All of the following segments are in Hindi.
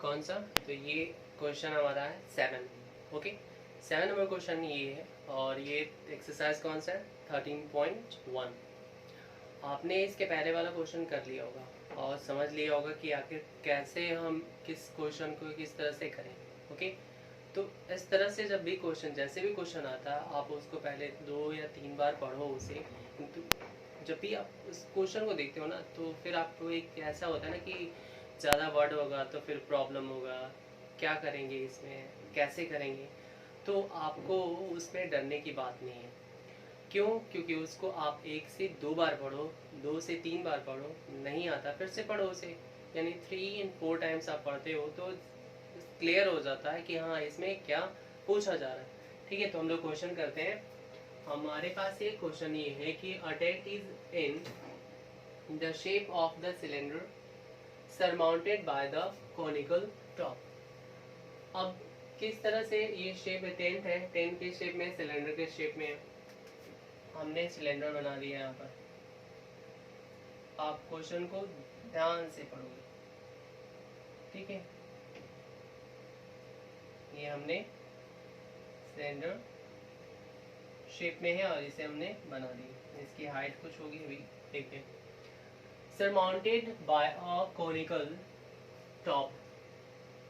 कौन सा? तो ये क्वेश्चन हमारा है 7। ओके, 7 नंबर क्वेश्चन ये है और ये एक्सरसाइज कौन सा है? 13.1। आपने इसके पहले वाला क्वेश्चन कर लिया होगा और समझ लिया होगा कि आखिर कैसे हम किस क्वेश्चन को किस तरह से करें। ओके, तो इस तरह से जब भी क्वेश्चन, जैसे भी क्वेश्चन आता है, आप उसको पहले 2 या 3 बार पढ़ो उसे। तो जब भी आप उस क्वेश्चन को देखते हो ना, तो फिर आपको एक ऐसा होता है ना कि ज़्यादा वर्ड होगा तो फिर प्रॉब्लम होगा, क्या करेंगे इसमें, कैसे करेंगे। तो आपको उसमें डरने की बात नहीं है। क्यों? क्योंकि उसको आप 1 से 2 बार पढ़ो, 2 से 3 बार पढ़ो, नहीं आता फिर से पढ़ो उसे, यानी 3 and 4 टाइम्स आप पढ़ते हो तो क्लियर हो जाता है कि हाँ इसमें क्या पूछा जा रहा है। ठीक है, तो हम लोग क्वेश्चन करते हैं। हमारे पास एक क्वेश्चन ये है कि a tent is in the shape of the cylinder surmounted by the conical top. अब किस तरह से ये शेप है? टेंट है, टेंट के शेप में, सिलेंडर के शेप में। हमने सिलेंडर बना लिया यहाँ पर। आप क्वेश्चन को ध्यान से पढ़ोगे, ठीक है? ये हमने सिलेंडर शेप में है और इसे हमने बना दी। इसकी हाइट कुछ होगी अभी देखते हैं। Surmounted bye a conical top,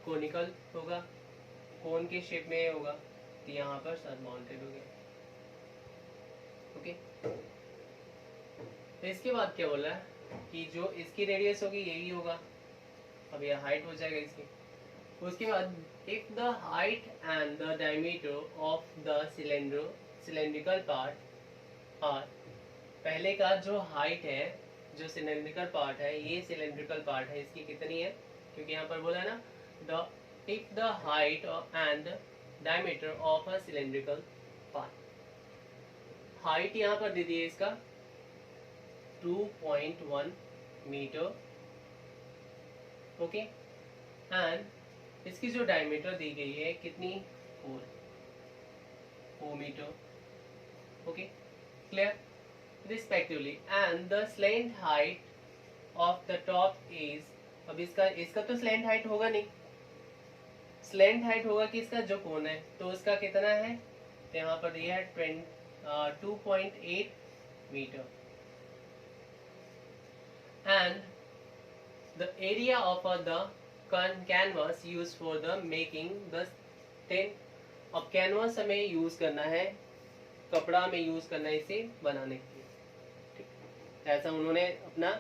conical होगा, कोन के शेप में होगा, तो यहाँ पर सरमाउंटेड हो गया। ओके, तो इसके बाद क्या बोला है कि जो इसकी रेडियस होगी यही होगा। अब यह हाइट हो जाएगा इसकी। उसके बाद if the height and the diameter of the cylindrical part are, पहले का जो हाइट है, जो सिलेंड्रिकल पार्ट है, ये सिलेंड्रिकल पार्ट है, इसकी कितनी है? क्योंकि यहाँ पर बोला है ना, the if the height and diameter of a cylindrical part, height यहाँ पर दे दी है इसका 2.1 मीटर। ओके, एंड इसकी जो डायमीटर दी गई है कितनी? 4 metre. Okay, clear? Respectively and the slant height of the top is, अब इसका तो स्लैंट हाइट होगा नहीं, स्लैंट हाइट होगा कि इसका जो कोन है, तो उसका कितना है? तो यहाँ पर दिया है 2.8 metre. And the area of the canvas use for the making the tent. अब कैनवास हमें यूज करना है, कपड़ा में यूज करना है इसे बनाने के लिए। ऐसा उन्होंने अपना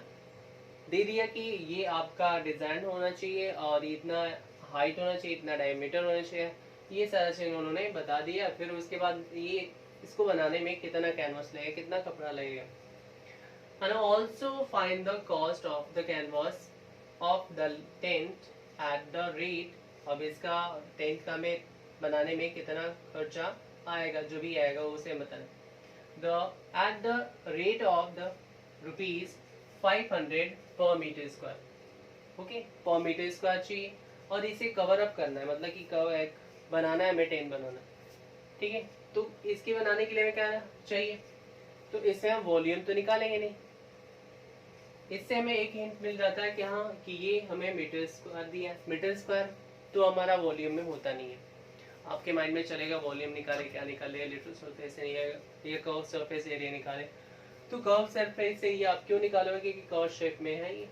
दे दिया कि ये आपका डिजाइन होना चाहिए और इतना हाइट होना चाहिए, इतना डायमीटर होना चाहिए, ये सारा चीज उन्होंने बता दिया। फिर उसके बाद ये इसको बनाने में कितना कैनवास लगेगा, कितना कपड़ा लगेगा। And also find the cost of the canvas of the tent at the rate, अब इसका टेंट का में बनाने में कितना खर्चा आएगा, जो भी आएगा उसे बताना। The at the rate of the ₹500 per meter square। Okay, पर मीटर स्क्वायर चाहिए और इसे कवर अप करना है, मतलब कि बनाना है, हमें टेंट बनाना, ठीक है? तो इसके बनाने के लिए हमें क्या चाहिए? तो इससे हम वॉल्यूम तो निकालेंगे नहीं, इससे हमें एक हिंट मिल जाता है कि हाँ कि ये हमें मीटर स्क्वायर दिया है। मीटर स्क्वायर तो हमारा वॉल्यूम में होता नहीं है। आपके माइंड में चलेगा वॉल्यूम निकाले, क्या निकाले, लिटिल सरफेस एरिया, ये कर्व सरफेस एरिया निकाले। तो कर्व सरफेस से ये आप क्यों निकालोगे? क्योंकि कर्व शेप में है ये।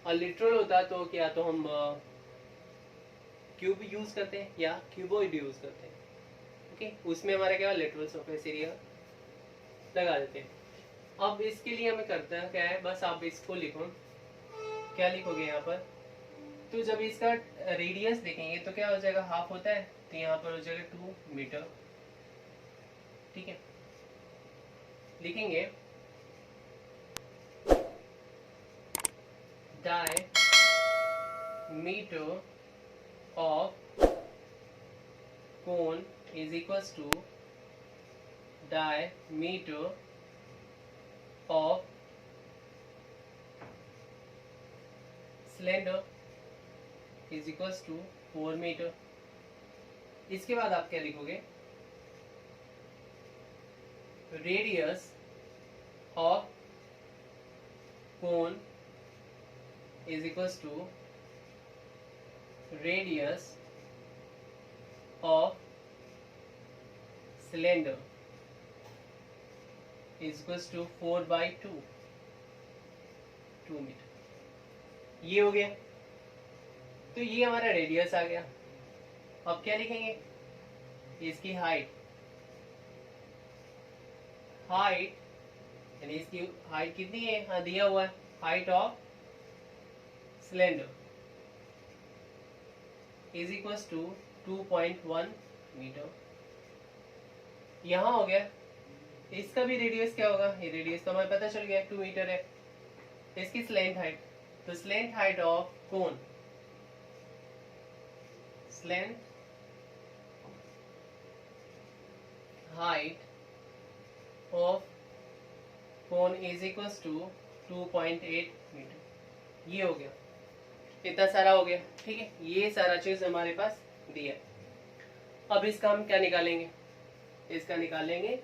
और लिटरल होता तो क्या, तो हम क्यूब यूज करते हैं या क्यूबॉइड यूज करते हैं। ओके, उसमें हमारा क्या लिटरल सरफेस एरिया लगा देते हैं। अब इसके लिए हमें करता है क्या है, बस आप इसको लिखो। क्या लिखोगे यहाँ पर? तो जब इसका रेडियस देखेंगे तो क्या हो जाएगा? हाफ होता है, तो यहाँ पर हो जाएगा 2 मीटर। ठीक है, लिखेंगे diameter of cone is equals to diameter of cylinder is equals to 4 metre. इसके बाद आप क्या लिखोगे? Radius of cone is equals to radius of cylinder is equals to 4/2 metre. ये हो गया। तो ये हमारा रेडियस आ गया। अब क्या लिखेंगे, इसकी हाइट यानी इसकी हाइट कितनी है, हाँ दिया हुआ है, height of cylinder is equals to 2.1 metre. यहां हो गया। इसका भी रेडियस क्या होगा, ये रेडियस तो हमें पता चल गया 2 मीटर है। इसकी स्लैंट हाइट, तो slant height of cone, slant height of cone is equals to 2.8 metre. ये हो गया, इतना सारा हो गया। ठीक है, ये सारा चीज हमारे पास दिया। अब इसका हम क्या निकालेंगे, इसका निकालेंगे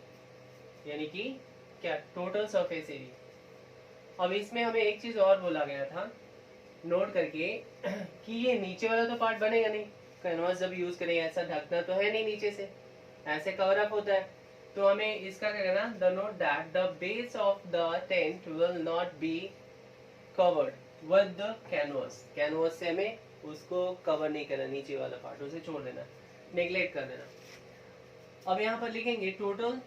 यानी कि क्या, टोटल सरफेस एरिया। अब इसमें हमें एक चीज और बोला गया था नोट करके कि ये नीचे वाला तो पार्ट बनेगा नहीं, कैनवास जब यूज करेंगे ऐसा ढकना तो है नहीं, नीचे से ऐसे कवर अप होता है। तो हमें इसका क्या करना, the note that the base of the tent will not be covered with the canvas. Canvas से हमें उसको कवर नहीं करना, नीचे वाला पार्ट उसे छोड़ देना, नेग्लेक्ट कर देना। अब यहाँ पर लिखेंगे total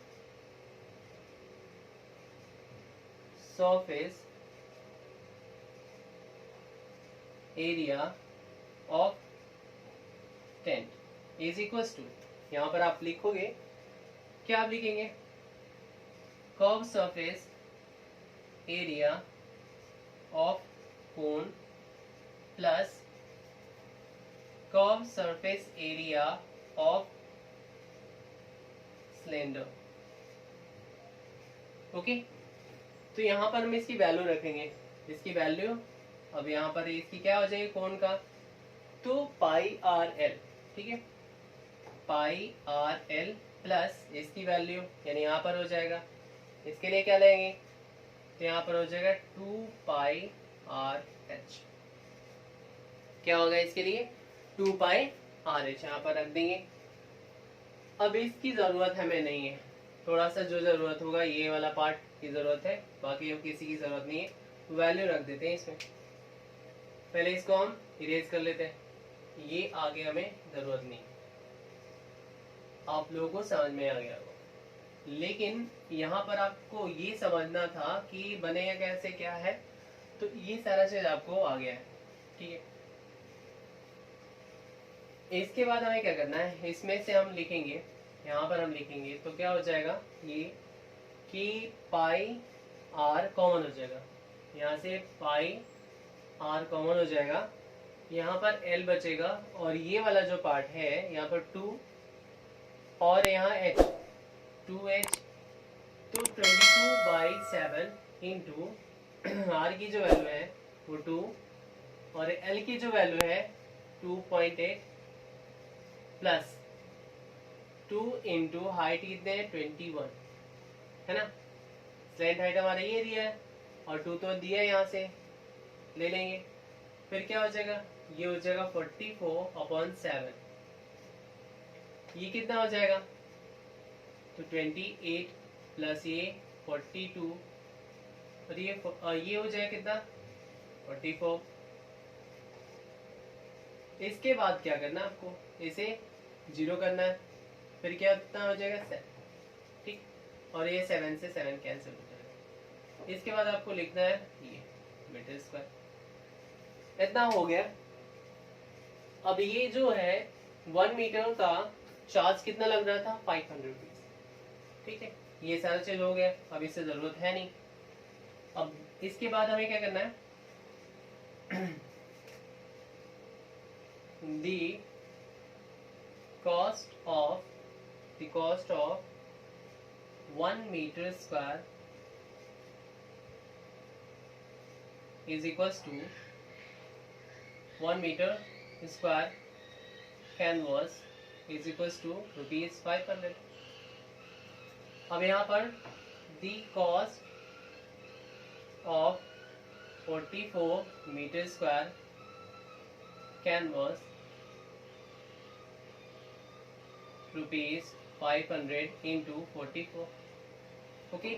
surface area of tent is equals to, यहाँ पर आप लिखोगे, क्या आप लिखेंगे, curve surface area of cone plus curve surface area of cylinder. Okay, तो यहां पर हम इसकी वैल्यू रखेंगे। इसकी वैल्यू अब यहां पर इसकी क्या हो जाएगी कोन का, तो पाई आर एल। ठीक है, पाई आर एल प्लस इसकी वैल्यू यानी यहाँ पर हो जाएगा, इसके लिए क्या लेंगे, तो यहाँ पर हो जाएगा 2 पाई आर एच। क्या होगा इसके लिए, 2 पाई आर एच यहाँ पर रख देंगे। अब इसकी जरूरत हमें नहीं है, थोड़ा सा जो जरूरत होगा ये वाला पार्ट की जरूरत है, बाकी किसी की जरूरत नहीं है। वैल्यू रख देते हैं इसमें, पहले इसको हम इरेज कर लेते हैं, ये आगे हमें जरूरत नहीं। आप लोगों को समझ में आ गया होगा, लेकिन यहाँ पर आपको ये समझना था कि बनेगा कैसे, क्या है, तो ये सारा चीज आपको आ गया है। ठीक है, इसके बाद हमें क्या करना है, इसमें से हम लिखेंगे, यहाँ पर हम लिखेंगे तो क्या हो जाएगा ये कि पाई आर कॉमन हो जाएगा, यहाँ से पाई आर कॉमन हो जाएगा, यहाँ पर एल बचेगा और ये वाला जो पार्ट है यहाँ पर 2 और यहाँ h 2h, तो 22/7 इंटू आर की जो वैल्यू है वो 2 और एल की जो वैल्यू है 2.8 प्लस 2 इंटू हाइट कितने 21 है ना, स्लैंट हाइट हमारा ये दिया है और 2 तो दिया है, यहाँ से ले लेंगे, फिर क्या हो जाएगा, ये हो जाएगा 44/7। ये कितना हो जाएगा, तो 28 प्लस ये 42 और ये हो जाएगा कितना 44। इसके बाद क्या करना आपको, इसे 0 करना है, फिर क्या कितना हो जाएगा 7। ठीक, और ये 7 से 7 कैंसिल हो जाएगा। इसके बाद आपको लिखना है ये मीटर स्क्वायर। इतना हो गया। अब ये जो है 1 मीटर का चार्ज कितना लग रहा था, 500 रुपीज। ठीक है, ये सारा चीज हो गया, अब इससे जरूरत है नहीं। अब इसके बाद हमें क्या करना है, the cost of 1 meter square is equals to 1 meter square canvas is equals to ₹500। अब यहाँ पर the cost of 44 meter square canvas ₹500 into 44। Okay,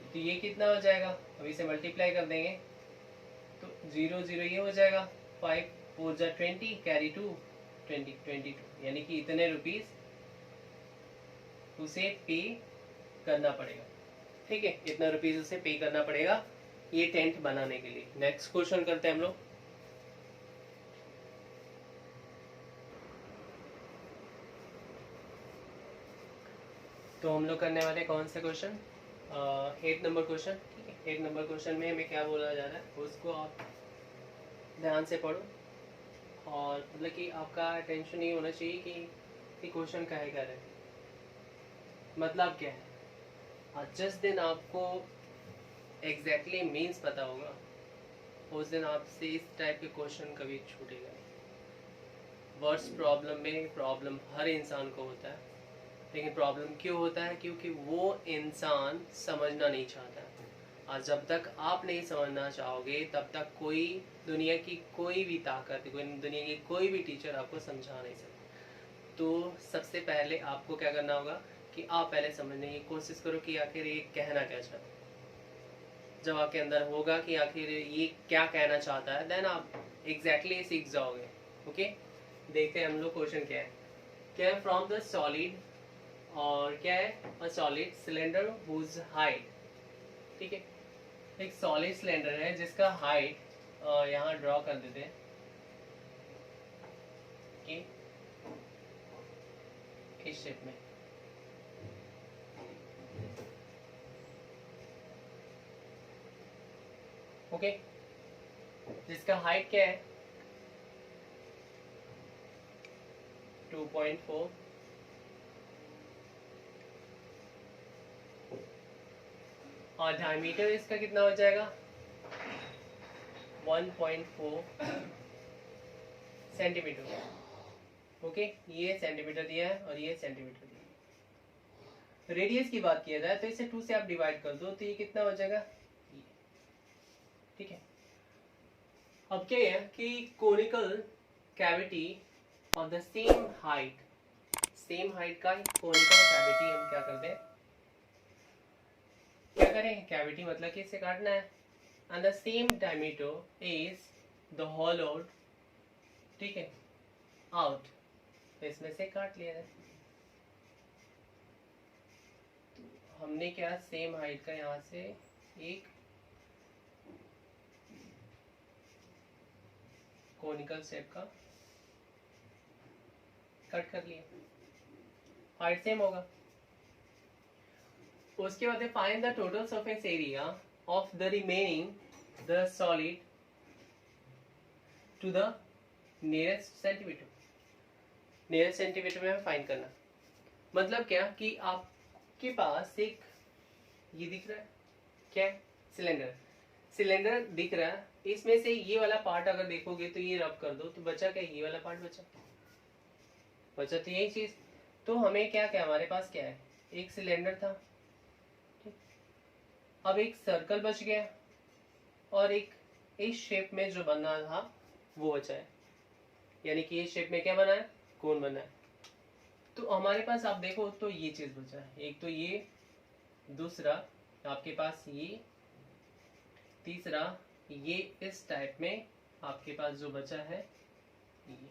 तो ये कितना हो जाएगा, अब इसे मल्टीप्लाई कर देंगे तो 0 0 ये हो जाएगा, 5 4 जा 20, कैरी 2 20 22, यानी कि इतने रुपीस उसे पे करना पड़ेगा। ठीक है, इतना रुपीस उसे पे करना पड़ेगा ये टेंट बनाने के लिए। नेक्स्ट क्वेश्चन करते हैं हम लोग। तो हम लोग करने वाले कौन सा क्वेश्चन, 8 नंबर क्वेश्चन। ठीक है, 8 नंबर क्वेश्चन में हमें क्या बोला जा रहा है उसको आप ध्यान से पढ़ो, और मतलब कि आपका टेंशन ये होना चाहिए कि क्वेश्चन काहे कर रहे हैं, मतलब क्या है। और जिस दिन आपको एग्जैक्टली मीन्स पता होगा उस दिन आपसे इस टाइप के क्वेश्चन कभी छूटेगा नहीं। वर्ड्स प्रॉब्लम में प्रॉब्लम हर इंसान को होता है, लेकिन प्रॉब्लम क्यों होता है, क्योंकि वो इंसान समझना नहीं चाहता है। और जब तक आप नहीं समझना चाहोगे तब तक कोई दुनिया की कोई भी ताकत, कोई दुनिया की कोई भी टीचर आपको समझा नहीं सकता। तो सबसे पहले आपको क्या करना होगा कि आप पहले समझने की कोशिश करो कि आखिर ये कहना क्या चाहता है। जब आपके अंदर होगा कि आखिर ये क्या कहना चाहता है, देन आप एग्जैक्टली सीख जाओगे। ओके, देखते हैं हम लोग क्वेश्चन क्या है। क्या है, फ्रॉम द सॉलिड, और क्या है, a solid cylinder whose height. ठीक है, एक सॉलिड सिलेंडर है जिसका हाइट यहाँ ड्रॉ कर देते हैं कि इस शेप में। ओके, जिसका हाइट क्या है 2.4, और डायमीटर इसका कितना हो जाएगा 1.4 सेंटीमीटर। ओके, ये सेंटीमीटर दिया है और ये सेंटीमीटर दिया है। रेडियस की बात किया जाए तो इसे 2 से आप डिवाइड कर दो तो ये कितना हो जाएगा। ठीक है, अब क्या है कि conical cavity of the same height का कोनिकल कैविटी हम क्या करते हैं, क्या करें, कैविटी मतलब कि इसे काटना है, and the same diameter is the होलोड। ठीक है, आउट, तो इसमें से काट लिया जाए। तो हमने क्या सेम हाइट का यहाँ से एक कोनिकल शेप का कट कर लिया, हाइट सेम होगा। उसके बाद find the total surface area of the remaining the solid to the nearest centimetre. Nearest centimetre में फाइंड करना मतलब क्या कि आपके पास एक ये दिख रहा है, क्या है, सिलेंडर दिख रहा है। इसमें से ये वाला पार्ट अगर देखोगे तो ये रब कर दो तो बचा क्या, ये वाला पार्ट बचा तो यही चीज। तो हमें क्या क्या हमारे पास क्या है, एक सिलेंडर था, अब एक सर्कल बच गया, और एक इस शेप में जो बनना था वो बचा है, यानी कि इस शेप में क्या बना है, कोन बना है। तो हमारे पास आप देखो तो ये चीज बचा है, एक तो ये, दूसरा आपके पास ये, तीसरा ये, इस टाइप में आपके पास जो बचा है ये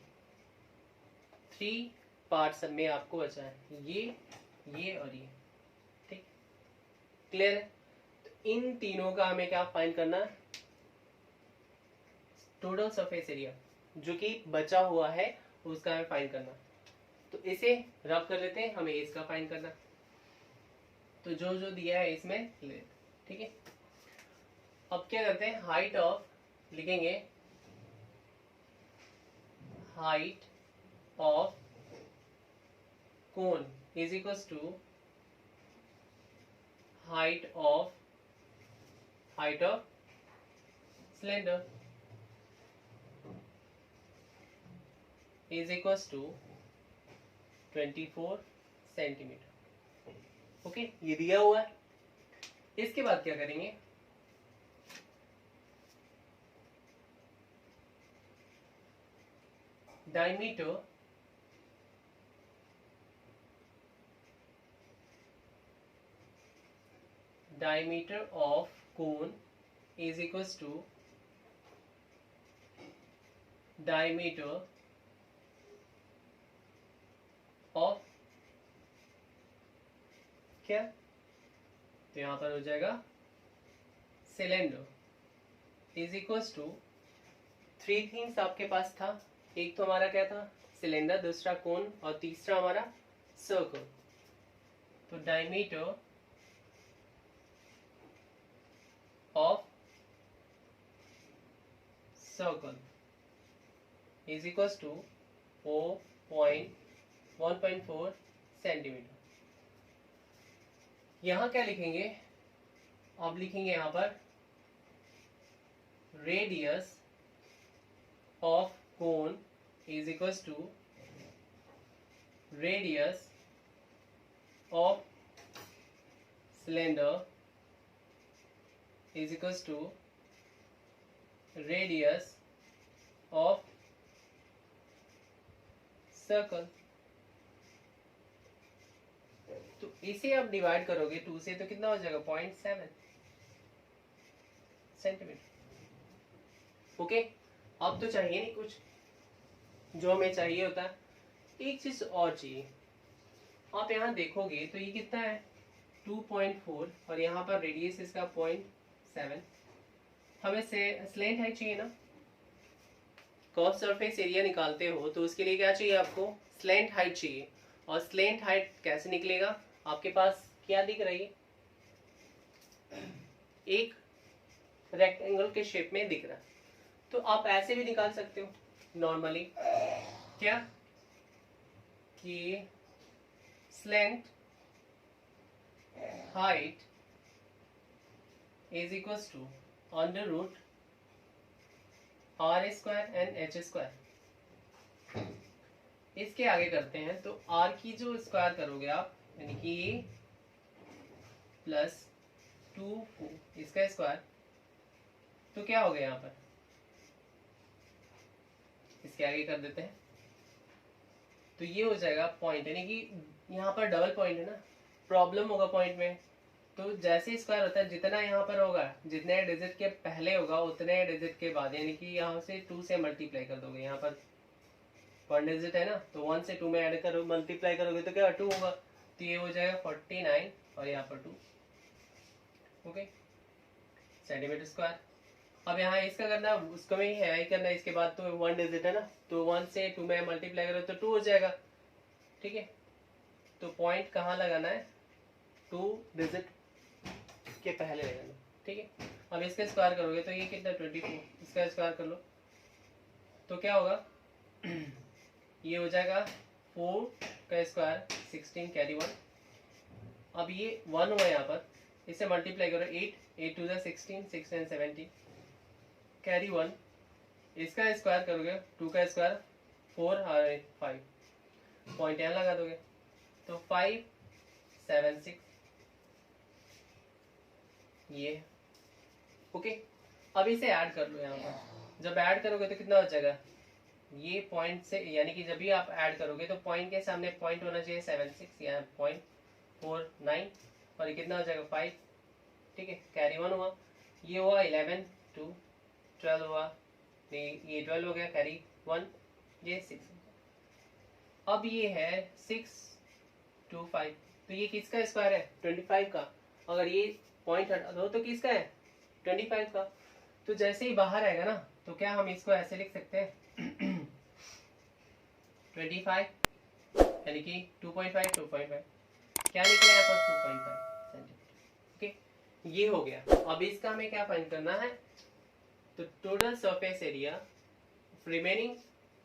3 पार्ट्स में आपको बचा है, ये और ये। ठीक, क्लियर है। तो इन तीनों का हमें क्या फाइंड करना है, टोटल सरफेस एरिया जो कि बचा हुआ है उसका हमें फाइंड करना। तो इसे रब कर लेते हैं, हमें इसका फाइंड करना। तो जो जो दिया है इसमें ले, ठीक है। अब क्या करते हैं, हाइट ऑफ लिखेंगे, height of cone is equals to height of cylinder is equals to 24 centimetre. Okay, ये दिया हुआ है। इसके बाद क्या करेंगे, diameter diameter of cone is equals to diameter of क्या, तो यहां पर हो जाएगा cylinder is equals to 3 things आपके पास था। एक तो हमारा क्या था, सिलेंडर, दूसरा कोन और तीसरा हमारा सर्कल। तो diameter of circle is equals to 1.4 centimetre. यहां क्या लिखेंगे, अब लिखेंगे यहां पर radius of cone is equals to radius of cylinder is equals to radius of circle। तो इसे आप डिवाइड करोगे 2 से तो कितना हो जाएगा 0.7 सेंटीमीटर। ओके, अब तो चाहिए नहीं कुछ, जो हमें चाहिए होता है एक चीज और चाहिए। आप यहाँ देखोगे तो ये कितना है 2.4 और यहाँ पर रेडियस इसका 0.7। हमें स्लेंट हाइट चाहिए ना, कर्व सरफेस एरिया निकालते हो तो उसके लिए क्या चाहिए आपको, स्लेंट हाइट चाहिए। और स्लेंट हाइट कैसे निकलेगा, आपके पास क्या दिख रही है, एक रेक्टेंगल के शेप में दिख रहा है। तो आप ऐसे भी निकाल सकते हो नॉर्मली, क्या कि slant height is equals to under root r square and h square। इसके आगे करते हैं तो r की जो स्क्वायर करोगे आप, यानी कि प्लस 2 इसका स्क्वायर, तो क्या हो गया यहाँ पर, इसके आगे कर देते हैं तो ये हो जाएगा पॉइंट, यानी कि यहाँ पर डबल पॉइंट है ना, प्रॉब्लम होगा पॉइंट में। तो जैसे स्क्वायर होता है जितना यहाँ पर होगा, जितने डिजिट के पहले होगा उतने डिजिट के बाद, यानी कि यहाँ से 2 से मल्टीप्लाई कर दोगे। यहाँ पर 1 डिजिट है ना, तो 1 से 2 में ऐड करो, मल्टीप्लाई करोगे तो क्या 2 होगा, तो ये हो जाएगा 49 और यहाँ पर 2, ओके, सेंटीमीटर स्क्वायर। अब यहाँ इसका करना, उसको में है ही करना, इसके बाद तो 1 डिजिट है ना, तो 1 से 2 में मल्टीप्लाई करो तो 2 हो जाएगा, ठीक है। तो पॉइंट कहाँ लगाना है, 2 डिजिट के पहले लगाना, ठीक है। अब इसका स्क्वायर करोगे तो ये कितना 24, इसका स्क्वायर कर लो तो क्या होगा ये हो जाएगा 4 का स्क्वायर 16 कैरी 1। अब ये 1 हुआ यहाँ पर, इसे मल्टीप्लाई करो 8 टू 16 6 and 17 कैरी 1, इसका स्क्वायर करोगे 2 का स्क्वायर 4 और 5, पॉइंट यहाँ लगा दोगे तो 5 7 6 ये, ओके। अब इसे ऐड कर लो यहाँ पर, जब ऐड करोगे तो कितना हो जाएगा, ये पॉइंट से, यानी कि जब भी आप ऐड करोगे तो पॉइंट के सामने पॉइंट होना चाहिए 7 6, यहाँ 0.49 और ये कितना हो जाएगा 5, ठीक है। कैरी 1 हुआ, ये हुआ 11 2 12 हुआ, ये 12 हो गया, कैरी 1 ये 6। अब ये है 6 2 5, तो ये किसका स्क्वायर है 25 का, अगर ये पॉइंट हटा दो तो किसका है 25 का। तो जैसे ही बाहर आएगा ना तो क्या हम इसको ऐसे लिख सकते हैं 25 यानी कि 2.5 2.5, क्या निकला यहाँ पर 2.5 सेंटीमीटर, ओके। ये हो गया। अब इसका हमें क्या फाइंड करना है, तो total surface area remaining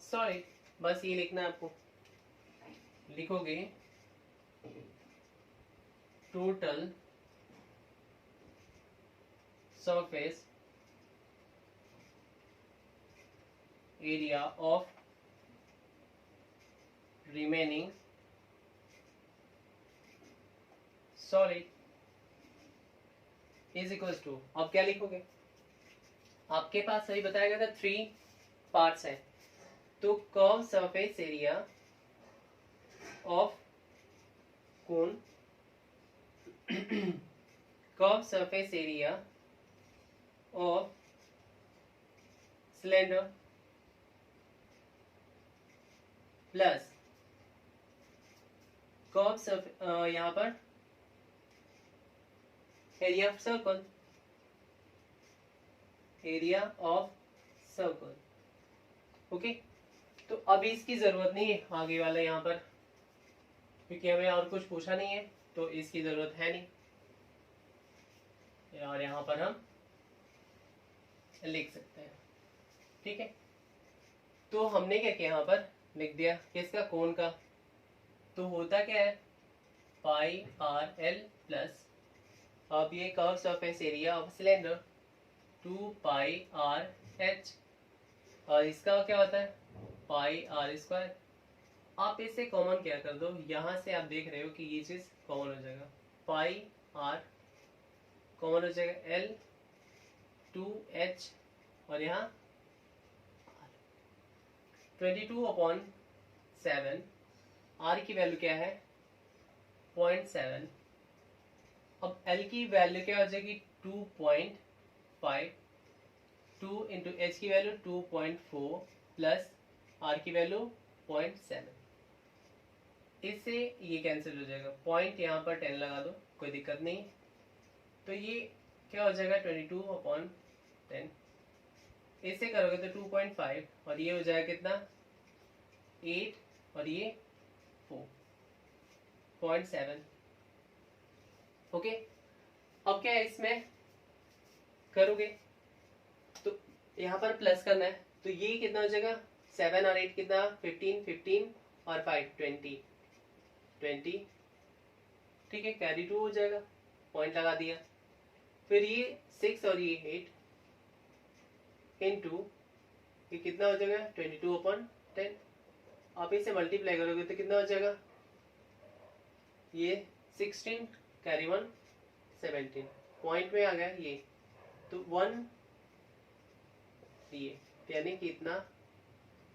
solid, बस ये लिखना है आपको। लिखोगे total surface area of remaining solid is equals to, अब क्या लिखोगे, आपके पास सही बताया गया था 3 पार्ट्स है, तो curve surface area of cone curve surface area of cylinder plus curve surface यहाँ पर area of circle, area of circle. Okay, तो अभी इसकी जरूरत नहीं है आगे वाला यहाँ पर, क्योंकि हमें और कुछ पूछा नहीं है तो इसकी जरूरत है नहीं। और यहाँ पर हम लिख सकते हैं। ठीक है, तो हमने क्या किया, यहाँ पर लिख दिया किसका, कोण का। तो होता क्या है, पाई आर एल प्लस, अब ये curve surface area of cylinder 2 pi R H, और इसका क्या होता है पाई आर स्क्वायर। आप इसे कॉमन क्या कर दो, यहां से आप देख रहे हो कि ये चीज कॉमन हो जाएगा, पाई आर कॉमन हो जाएगा, एल 2h और यहाँ 22/7, आर की वैल्यू क्या है 0.7। अब एल की वैल्यू क्या हो जाएगी 2.5, 2 इंटू एच की वैल्यू 2.4 प्लस आर की वैल्यू 0.7। इससे ये कैंसिल हो जाएगा, पॉइंट यहाँ पर 10 लगा दो, कोई दिक्कत नहीं। तो ये क्या हो जाएगा 22/10, इससे करोगे तो 2.5 और ये हो जाएगा कितना 8 और ये 4.7। ओके, अब क्या है इसमें करोगे तो यहाँ पर प्लस करना है, तो ये कितना हो जाएगा 7 और 8 कितना 15, 15 और 5 20। ठीक है, कैरी 2 हो जाएगा, पॉइंट लगा दिया। फिर ये 6 और ये 8 इंटू ये कितना हो जाएगा 22/10। आप इसे मल्टीप्लाई करोगे तो कितना हो जाएगा, ये 16 कैरी 1 17, पॉइंट में आ गया ये, तो 1 ये, यानी कि इतना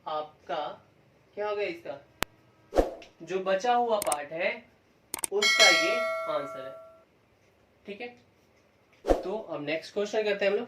आपका क्या हो गया, इसका जो बचा हुआ पार्ट है उसका ये आंसर है। ठीक है, तो अब नेक्स्ट क्वेश्चन करते हैं हम लोग।